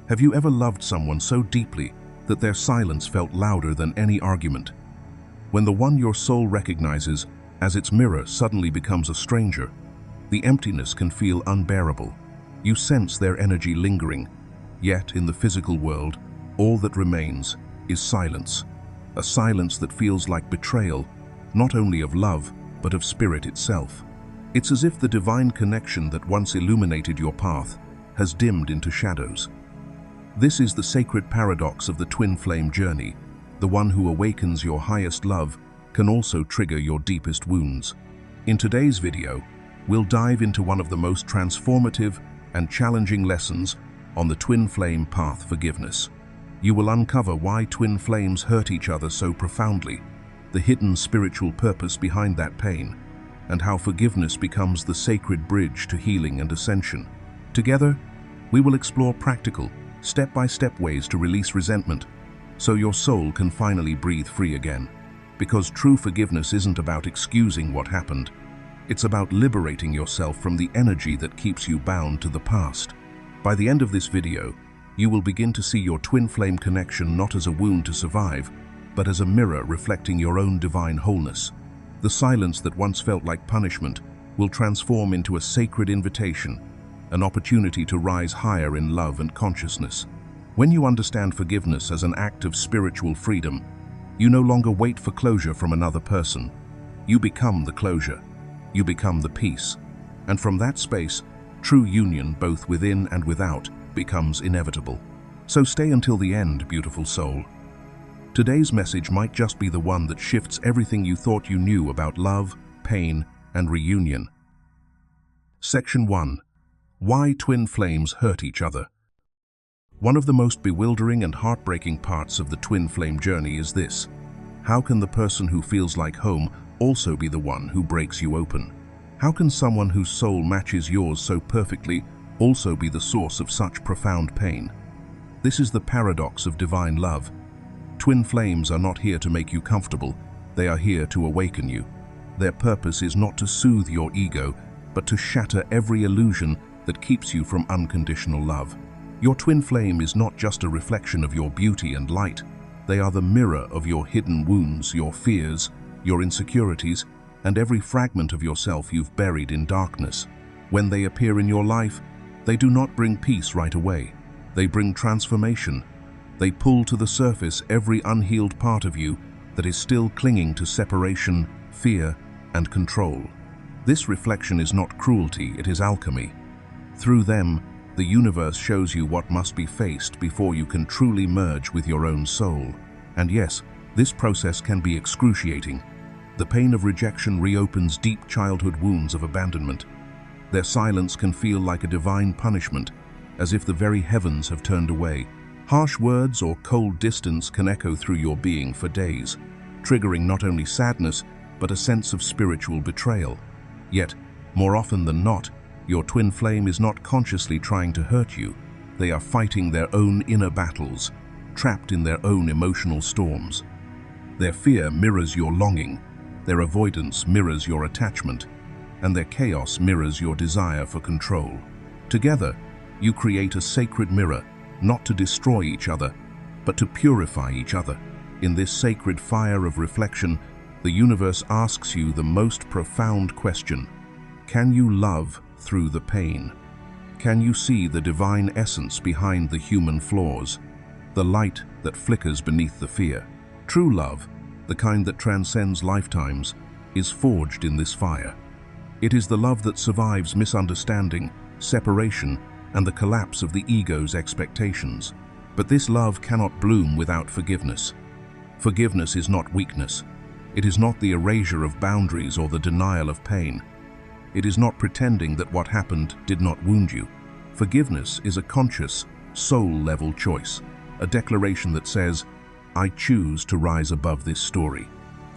Have you ever loved someone so deeply that their silence felt louder than any argument? When the one your soul recognizes as its mirror suddenly becomes a stranger, the emptiness can feel unbearable. You sense their energy lingering, yet in the physical world, all that remains is silence. A silence that feels like betrayal, not only of love, but of spirit itself. It's as if the divine connection that once illuminated your path has dimmed into shadows. This is the sacred paradox of the twin flame journey. The one who awakens your highest love can also trigger your deepest wounds. In today's video, we'll dive into one of the most transformative and challenging lessons on the twin flame path: forgiveness. You will uncover why twin flames hurt each other so profoundly, the hidden spiritual purpose behind that pain, and how forgiveness becomes the sacred bridge to healing and ascension. Together, we will explore practical, step-by-step ways to release resentment, so your soul can finally breathe free again. Because true forgiveness isn't about excusing what happened. It's about liberating yourself from the energy that keeps you bound to the past. By the end of this video, you will begin to see your twin flame connection not as a wound to survive, but as a mirror reflecting your own divine wholeness. The silence that once felt like punishment will transform into a sacred invitation, an opportunity to rise higher in love and consciousness. When you understand forgiveness as an act of spiritual freedom, you no longer wait for closure from another person. You become the closure. You become the peace. And from that space, true union, both within and without, becomes inevitable. So stay until the end, beautiful soul. Today's message might just be the one that shifts everything you thought you knew about love, pain, and reunion. Section 1. Why twin flames hurt each other. One of the most bewildering and heartbreaking parts of the twin flame journey is this: how can the person who feels like home also be the one who breaks you open? How can someone whose soul matches yours so perfectly also be the source of such profound pain? This is the paradox of divine love. Twin flames are not here to make you comfortable, they are here to awaken you. Their purpose is not to soothe your ego, but to shatter every illusion that keeps you from unconditional love. Your twin flame is not just a reflection of your beauty and light. They are the mirror of your hidden wounds, your fears, your insecurities, and every fragment of yourself you've buried in darkness. When they appear in your life, they do not bring peace right away. They bring transformation. They pull to the surface every unhealed part of you that is still clinging to separation, fear, and control. This reflection is not cruelty, it is alchemy. Through them, the universe shows you what must be faced before you can truly merge with your own soul. And yes, this process can be excruciating. The pain of rejection reopens deep childhood wounds of abandonment. Their silence can feel like a divine punishment, as if the very heavens have turned away. Harsh words or cold distance can echo through your being for days, triggering not only sadness, but a sense of spiritual betrayal. Yet, more often than not, your twin flame is not consciously trying to hurt you. They are fighting their own inner battles, trapped in their own emotional storms. Their fear mirrors your longing, their avoidance mirrors your attachment, and their chaos mirrors your desire for control. Together, you create a sacred mirror, not to destroy each other, but to purify each other. In this sacred fire of reflection, the universe asks you the most profound question: can you love through the pain? Can you see the divine essence behind the human flaws, the light that flickers beneath the fear? True love, the kind that transcends lifetimes, is forged in this fire. It is the love that survives misunderstanding, separation, and the collapse of the ego's expectations. But this love cannot bloom without forgiveness. Forgiveness is not weakness. It is not the erasure of boundaries or the denial of pain. It is not pretending that what happened did not wound you. Forgiveness is a conscious, soul-level choice, a declaration that says, I choose to rise above this story.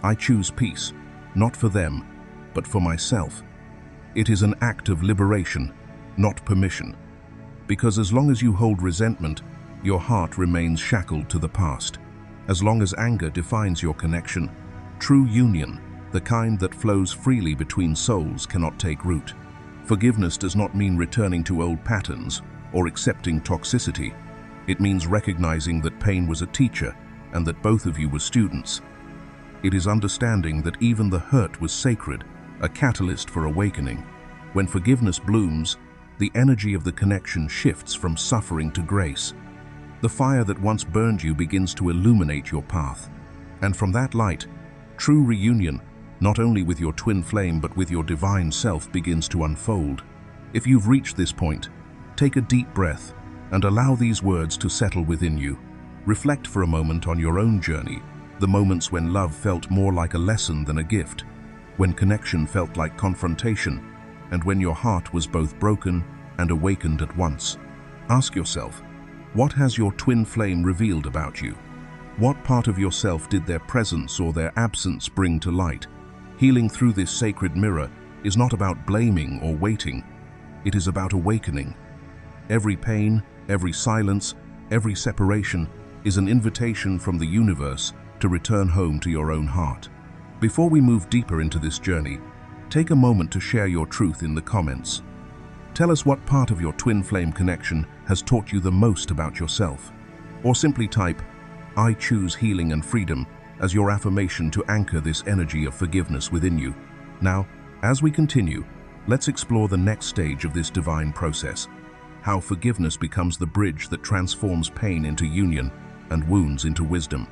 I choose peace, not for them, but for myself. It is an act of liberation, not permission. Because as long as you hold resentment, your heart remains shackled to the past. As long as anger defines your connection, true union, the kind that flows freely between souls, cannot take root. Forgiveness does not mean returning to old patterns or accepting toxicity. It means recognizing that pain was a teacher and that both of you were students. It is understanding that even the hurt was sacred, a catalyst for awakening. When forgiveness blooms, the energy of the connection shifts from suffering to grace. The fire that once burned you begins to illuminate your path. And from that light, true reunion, not only with your twin flame but with your divine self, begins to unfold. If you've reached this point, take a deep breath and allow these words to settle within you. Reflect for a moment on your own journey, the moments when love felt more like a lesson than a gift, when connection felt like confrontation, and when your heart was both broken and awakened at once. Ask yourself, what has your twin flame revealed about you? What part of yourself did their presence or their absence bring to light? Healing through this sacred mirror is not about blaming or waiting. It is about awakening. Every pain, every silence, every separation is an invitation from the universe to return home to your own heart. Before we move deeper into this journey, take a moment to share your truth in the comments. Tell us what part of your twin flame connection has taught you the most about yourself. Or simply type, "I choose healing and freedom," as your affirmation to anchor this energy of forgiveness within you. Now, as we continue, let's explore the next stage of this divine process, how forgiveness becomes the bridge that transforms pain into union and wounds into wisdom.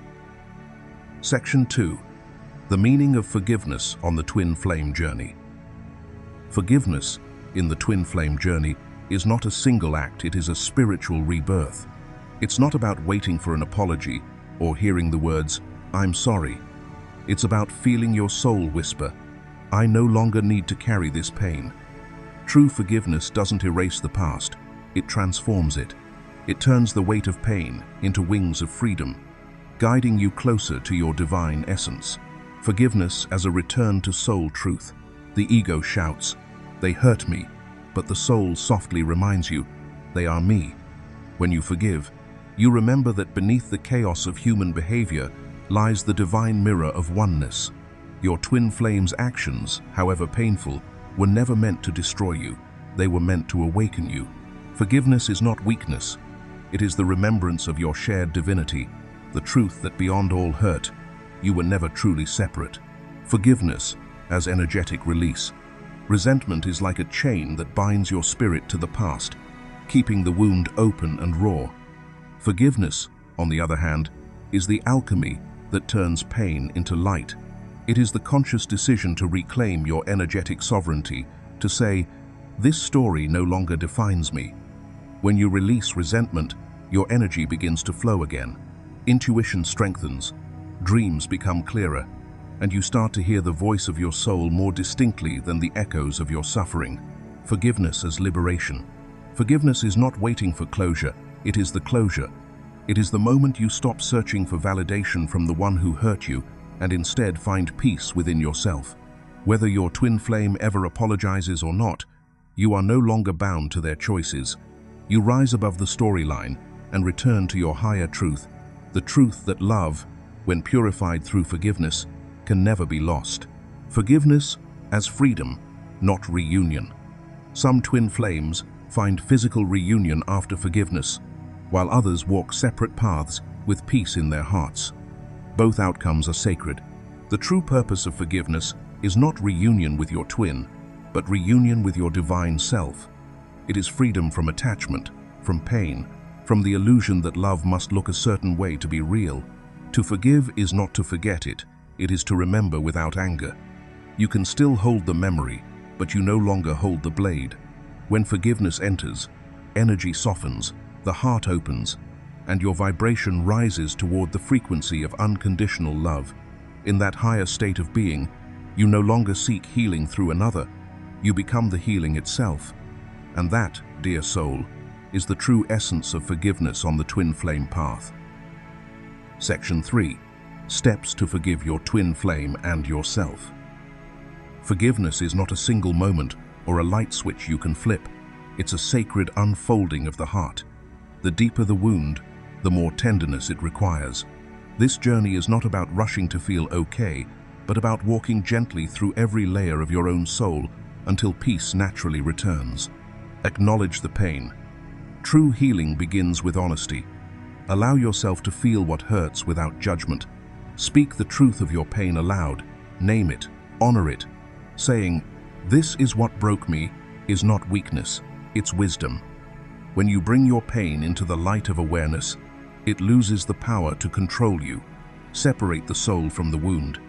Section 2. The meaning of forgiveness on the twin flame journey. Forgiveness in the twin flame journey is not a single act, it is a spiritual rebirth. It's not about waiting for an apology or hearing the words, "I'm sorry." It's about feeling your soul whisper, "I no longer need to carry this pain." True forgiveness doesn't erase the past, it transforms it. It turns the weight of pain into wings of freedom, guiding you closer to your divine essence. Forgiveness as a return to soul truth. The ego shouts, "They hurt me," but the soul softly reminds you, "They are me." When you forgive, you remember that beneath the chaos of human behavior lies the divine mirror of oneness. Your twin flame's actions, however painful, were never meant to destroy you. They were meant to awaken you. Forgiveness is not weakness. It is the remembrance of your shared divinity, the truth that beyond all hurt, you were never truly separate. Forgiveness as energetic release. Resentment is like a chain that binds your spirit to the past, keeping the wound open and raw. Forgiveness, on the other hand, is the alchemy that turns pain into light. It is the conscious decision to reclaim your energetic sovereignty, to say, "This story no longer defines me." When you release resentment, your energy begins to flow again. Intuition strengthens, dreams become clearer, and you start to hear the voice of your soul more distinctly than the echoes of your suffering. Forgiveness as liberation. Forgiveness is not waiting for closure, it is the closure. It is the moment you stop searching for validation from the one who hurt you and instead find peace within yourself. Whether your twin flame ever apologizes or not, you are no longer bound to their choices. You rise above the storyline and return to your higher truth, the truth that love, when purified through forgiveness, can never be lost. Forgiveness as freedom, not reunion. Some twin flames find physical reunion after forgiveness, while others walk separate paths with peace in their hearts. Both outcomes are sacred. The true purpose of forgiveness is not reunion with your twin, but reunion with your divine self. It is freedom from attachment, from pain, from the illusion that love must look a certain way to be real. To forgive is not to forget it, it is to remember without anger. You can still hold the memory, but you no longer hold the blade. When forgiveness enters, energy softens, the heart opens, and your vibration rises toward the frequency of unconditional love. In that higher state of being, you no longer seek healing through another, you become the healing itself. And that, dear soul, is the true essence of forgiveness on the twin flame path. Section 3. Steps to forgive your twin flame and yourself. Forgiveness is not a single moment or a light switch you can flip. It's a sacred unfolding of the heart. The deeper the wound, the more tenderness it requires. This journey is not about rushing to feel okay, but about walking gently through every layer of your own soul until peace naturally returns. Acknowledge the pain. True healing begins with honesty. Allow yourself to feel what hurts without judgment. Speak the truth of your pain aloud. Name it, honor it. Saying, "This is what broke me," is not weakness, it's wisdom. When you bring your pain into the light of awareness, it loses the power to control you. Separate the soul from the wound.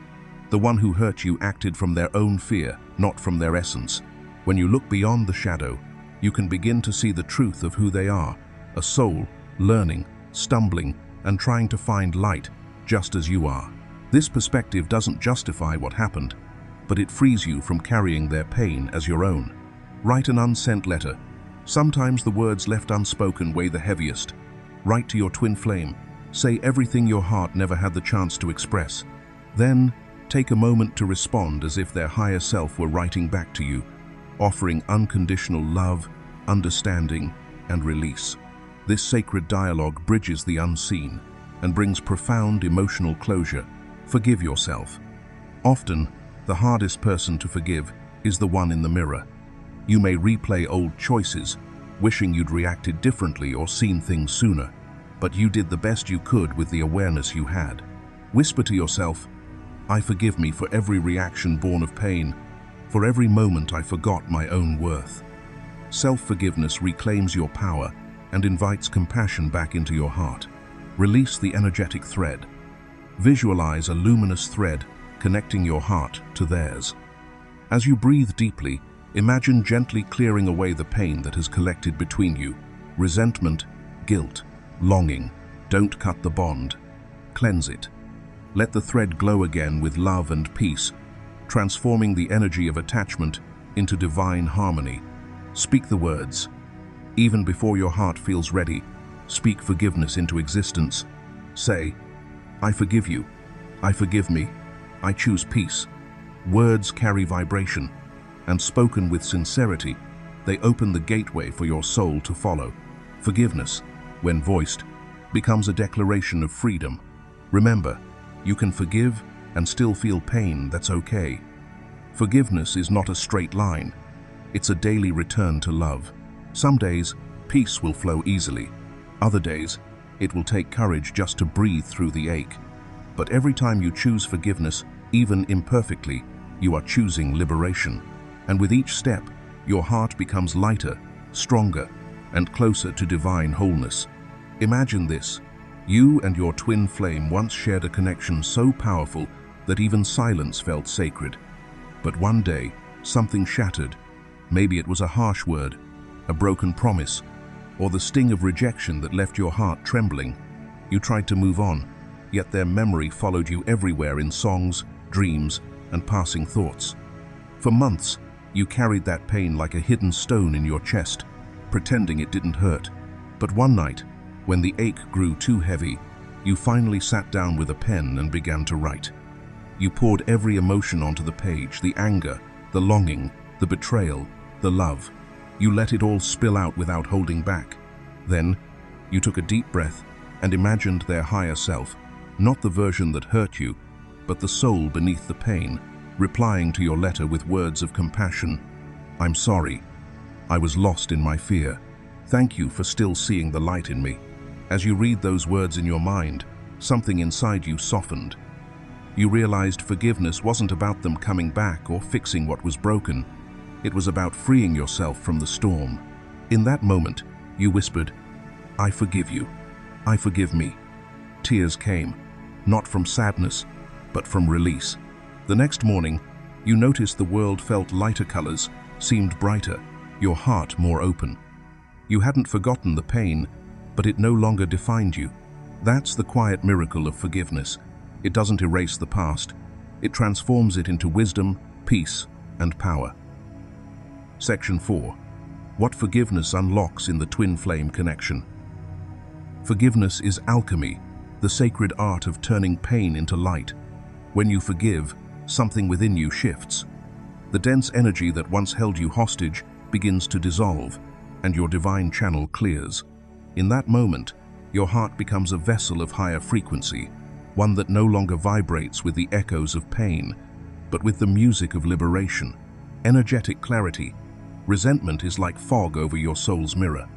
The one who hurt you acted from their own fear, not from their essence. When you look beyond the shadow, you can begin to see the truth of who they are, a soul, learning, stumbling, and trying to find light, just as you are. This perspective doesn't justify what happened, but it frees you from carrying their pain as your own. Write an unsent letter. Sometimes the words left unspoken weigh the heaviest. Write to your twin flame. Say everything your heart never had the chance to express. Then, take a moment to respond as if their higher self were writing back to you, offering unconditional love, understanding, and release. This sacred dialogue bridges the unseen and brings profound emotional closure. Forgive yourself. Often, the hardest person to forgive is the one in the mirror. You may replay old choices, wishing you'd reacted differently or seen things sooner, but you did the best you could with the awareness you had. Whisper to yourself, "I forgive me for every reaction born of pain, for every moment I forgot my own worth." Self-forgiveness reclaims your power and invites compassion back into your heart. Release the energetic thread. Visualize a luminous thread connecting your heart to theirs. As you breathe deeply, imagine gently clearing away the pain that has collected between you. Resentment, guilt, longing. Don't cut the bond. Cleanse it. Let the thread glow again with love and peace, transforming the energy of attachment into divine harmony. Speak the words. Even before your heart feels ready, speak forgiveness into existence. Say, "I forgive you. I forgive me. I choose peace." Words carry vibration, and spoken with sincerity, they open the gateway for your soul to follow. Forgiveness, when voiced, becomes a declaration of freedom. Remember, you can forgive and still feel pain. That's okay. Forgiveness is not a straight line. It's a daily return to love. Some days, peace will flow easily. Other days, it will take courage just to breathe through the ache. But every time you choose forgiveness, even imperfectly, you are choosing liberation. And with each step, your heart becomes lighter, stronger, and closer to divine wholeness. Imagine this. You and your twin flame once shared a connection so powerful that even silence felt sacred. But one day, something shattered. Maybe it was a harsh word, a broken promise, or the sting of rejection that left your heart trembling. You tried to move on, yet their memory followed you everywhere in songs, dreams, and passing thoughts. For months, you carried that pain like a hidden stone in your chest, pretending it didn't hurt. But one night, when the ache grew too heavy, you finally sat down with a pen and began to write. You poured every emotion onto the page, the anger, the longing, the betrayal, the love. You let it all spill out without holding back. Then, you took a deep breath and imagined their higher self, not the version that hurt you, but the soul beneath the pain, replying to your letter with words of compassion. "I'm sorry. I was lost in my fear. Thank you for still seeing the light in me." As you read those words in your mind, something inside you softened. You realized forgiveness wasn't about them coming back or fixing what was broken. It was about freeing yourself from the storm. In that moment, you whispered, "I forgive you. I forgive me." Tears came, not from sadness, but from release. The next morning, you noticed the world felt lighter colors, seemed brighter, your heart more open. You hadn't forgotten the pain, but it no longer defined you. That's the quiet miracle of forgiveness. It doesn't erase the past. It transforms it into wisdom, peace, and power. Section 4. What forgiveness unlocks in the twin flame connection. Forgiveness is alchemy, the sacred art of turning pain into light. When you forgive, something within you shifts. The dense energy that once held you hostage begins to dissolve, and your divine channel clears. In that moment, your heart becomes a vessel of higher frequency, one that no longer vibrates with the echoes of pain, but with the music of liberation. Energetic clarity. Resentment is like fog over your soul's mirror.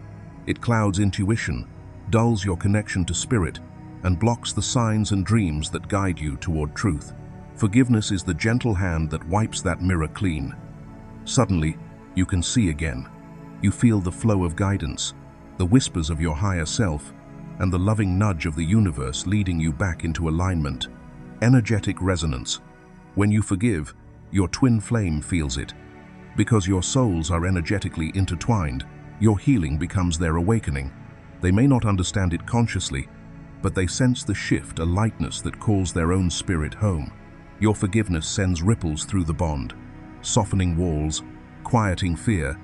It clouds intuition, dulls your connection to spirit, and blocks the signs and dreams that guide you toward truth. Forgiveness is the gentle hand that wipes that mirror clean. Suddenly, you can see again. You feel the flow of guidance, the whispers of your higher self, and the loving nudge of the universe leading you back into alignment. Energetic resonance. When you forgive, your twin flame feels it. Because your souls are energetically intertwined, your healing becomes their awakening. They may not understand it consciously, but they sense the shift, a lightness that calls their own spirit home. Your forgiveness sends ripples through the bond, softening walls, quieting fear,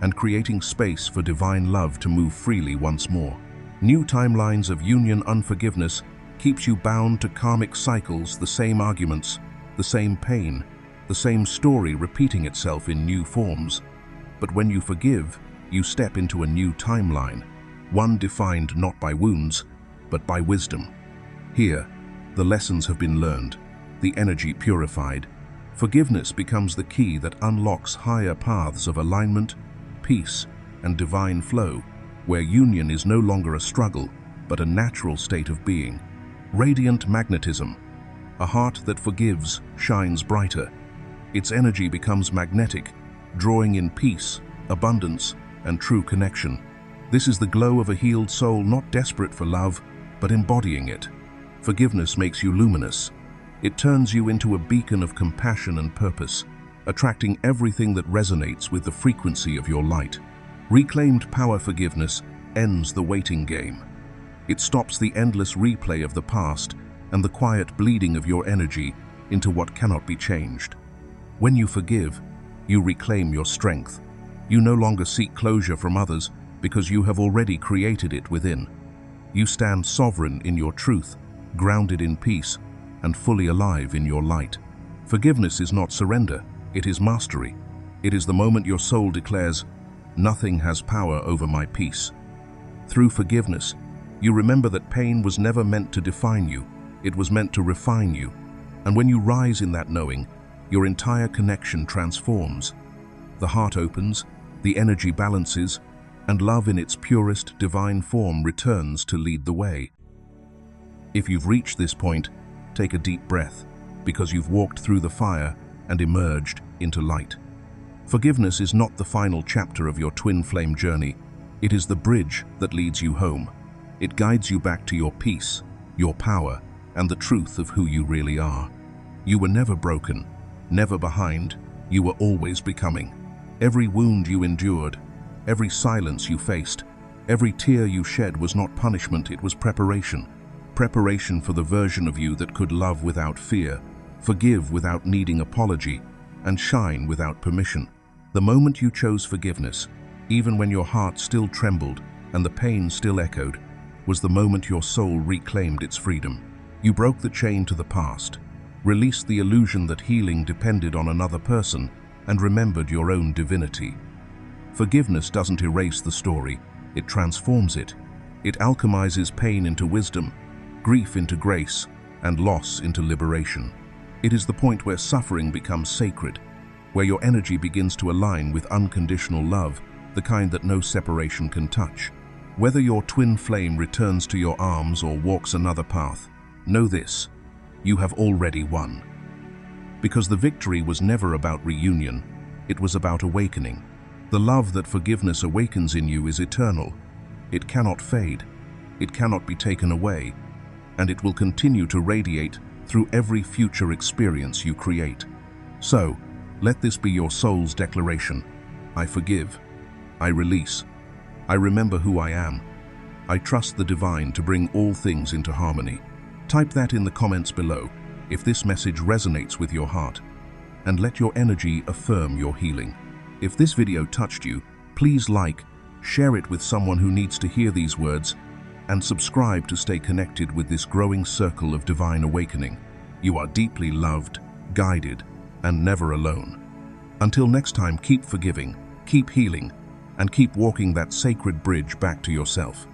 and creating space for divine love to move freely once more. New timelines of union unforgiveness keeps you bound to karmic cycles, the same arguments, the same pain, the same story repeating itself in new forms. But when you forgive, you step into a new timeline, one defined not by wounds, but by wisdom. Here, the lessons have been learned, the energy purified. Forgiveness becomes the key that unlocks higher paths of alignment, peace, and divine flow, where union is no longer a struggle, but a natural state of being. Radiant magnetism. A heart that forgives shines brighter. Its energy becomes magnetic, drawing in peace, abundance, and true connection. This is the glow of a healed soul, not desperate for love, but embodying it. Forgiveness makes you luminous. It turns you into a beacon of compassion and purpose, attracting everything that resonates with the frequency of your light. Reclaimed power. Forgiveness ends the waiting game. It stops the endless replay of the past and the quiet bleeding of your energy into what cannot be changed. When you forgive, you reclaim your strength. You no longer seek closure from others because you have already created it within. You stand sovereign in your truth, grounded in peace, and fully alive in your light. Forgiveness is not surrender, it is mastery. It is the moment your soul declares, "Nothing has power over my peace." Through forgiveness, you remember that pain was never meant to define you, it was meant to refine you. And when you rise in that knowing, your entire connection transforms. The heart opens, the energy balances, and love in its purest divine form returns to lead the way. If you've reached this point, take a deep breath, because you've walked through the fire and emerged into light. Forgiveness is not the final chapter of your twin flame journey. It is the bridge that leads you home. It guides you back to your peace, your power, and the truth of who you really are. You were never broken, never behind. You were always becoming. Every wound you endured, every silence you faced, every tear you shed was not punishment, it was preparation. Preparation for the version of you that could love without fear, forgive without needing apology, and shine without permission. The moment you chose forgiveness, even when your heart still trembled and the pain still echoed, was the moment your soul reclaimed its freedom. You broke the chain to the past, released the illusion that healing depended on another person, and remembered your own divinity. Forgiveness doesn't erase the story, it transforms it. It alchemizes pain into wisdom, grief into grace, and loss into liberation. It is the point where suffering becomes sacred, where your energy begins to align with unconditional love, the kind that no separation can touch. Whether your twin flame returns to your arms or walks another path, know this: you have already won. Because the victory was never about reunion, it was about awakening. The love that forgiveness awakens in you is eternal. It cannot fade, it cannot be taken away, and it will continue to radiate through every future experience you create. So, let this be your soul's declaration. I forgive. I release. I remember who I am. I trust the divine to bring all things into harmony. Type that in the comments below if this message resonates with your heart, and let your energy affirm your healing. If this video touched you, please like, share it with someone who needs to hear these words, and subscribe to stay connected with this growing circle of divine awakening. You are deeply loved, guided, and never alone. Until next time, keep forgiving, keep healing, and keep walking that sacred bridge back to yourself.